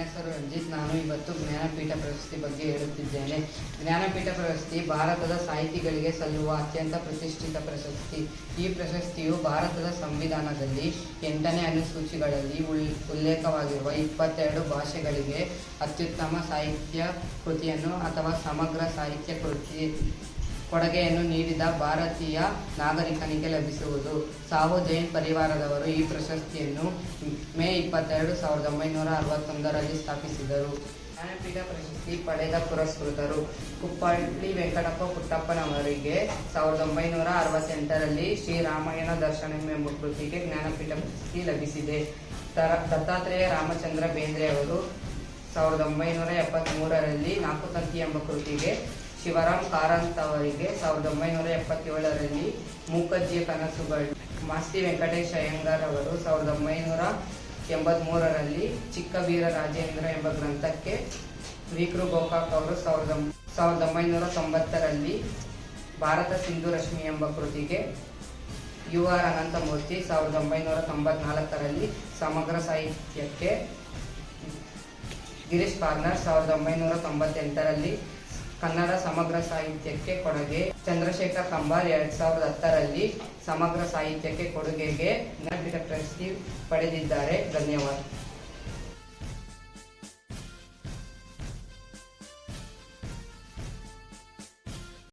ಹೆಸರು ರಂಜಿತ್. ನಾನು ಇವತ್ತು ಜ್ಞಾನಪೀಠ ಪ್ರಶಸ್ತಿ ಬಗ್ಗೆ ಹೇಳುತ್ತಿದ್ದೇನೆ. ಜ್ಞಾನಪೀಠ ಪ್ರಶಸ್ತಿ ಭಾರತದ ಸಾಹಿತಿಗಳಿಗೆ ಸಲ್ಲುವ ಅತ್ಯಂತ ಪ್ರತಿಷ್ಠಿತ ಪ್ರಶಸ್ತಿ. ಈ ಪ್ರಶಸ್ತಿಯು ಭಾರತದ ಸಂವಿಧಾನದಲ್ಲಿ 8ನೇ ಅನುಸೂಚಿಗಳಲ್ಲಿ ಉಲ್ಲೇಖವಾಗಿರುವ 22 ಭಾಷೆಗಳಿಗೆ ಅತ್ಯುತ್ತಮ ಸಾಹಿತ್ಯ ಕೃತಿಯನ್ನು ಅಥವಾ ಸಮಗ್ರ ಸಾಹಿತ್ಯ ಕೃತಿ ಕೊಡುಗೆಯನ್ನು ನೀಡಿದ ಭಾರತೀಯ ನಾಗರಿಕನಿಗೆ ಲಭಿಸುವುದು. ಸಾಹು ಜೈನ್ ಪರಿವಾರದವರು ಈ ಪ್ರಶಸ್ತಿಯನ್ನು ಮೇ 22, 1961ರಲ್ಲಿ ಸ್ಥಾಪಿಸಿದರು. ಜ್ಞಾನಪೀಠ ಪ್ರಶಸ್ತಿ ಪಡೆದ ಪುರಸ್ಕೃತರು: ಕುಪ್ಪಳ್ಳಿ ವೆಂಕಟಪ್ಪ ಪುಟ್ಟಪ್ಪನವರಿಗೆ 1968ರಲ್ಲಿ ಶ್ರೀರಾಮಾಯಣ ದರ್ಶನಂ ಎಂಬ ಕೃತಿಗೆ ಜ್ಞಾನಪೀಠ ಪ್ರಶಸ್ತಿ ಲಭಿಸಿದೆ. ದತ್ತಾತ್ರೇಯ ರಾಮಚಂದ್ರ ಬೇಂದ್ರೆ ಅವರು 1973ರಲ್ಲಿ ನಾಕುತಂತಿ ಎಂಬ ಕೃತಿಗೆ, ಶಿವರಾಮ್ ಕಾರಂತ್ ಅವರಿಗೆ 1977ರಲ್ಲಿ ಮೂಕಜ್ಜಿಯ ಕನಸುಗಳು, ಮಾಸ್ತಿ ವೆಂಕಟೇಶ ಅಯ್ಯಂಗಾರ್ ಅವರು 1983ರಲ್ಲಿ ಚಿಕ್ಕ ವೀರ ರಾಜೇಂದ್ರ ಎಂಬ ಗ್ರಂಥಕ್ಕೆ, ವಿ.ಕೃ. ಗೋಕಾಕ್ ಅವರು 1990ರಲ್ಲಿ ಭಾರತ ಸಿಂಧು ರಶ್ಮಿ ಎಂಬ ಕೃತಿಗೆ, ಯು.ಆರ್. ಅನಂತಮೂರ್ತಿ 1994ರಲ್ಲಿ ಸಮಗ್ರ ಸಾಹಿತ್ಯಕ್ಕೆ, ಗಿರೀಶ್ ಕಾರ್ನಾಡ್ 1998ರಲ್ಲಿ ಕನ್ನಡ ಸಮಗ್ರ ಸಾಹಿತ್ಯಕ್ಕೆ ಕೊಡುಗೆ, ಚಂದ್ರಶೇಖರ್ ಕಂಬಾರ್ 2010ರಲ್ಲಿ ಸಮಗ್ರ ಸಾಹಿತ್ಯಕ್ಕೆ ಕೊಡುಗೆಗೆ ಜ್ಞಾನಪೀಠ ಪ್ರಶಸ್ತಿ ಪಡೆದಿದ್ದಾರೆ. ಧನ್ಯವಾದ.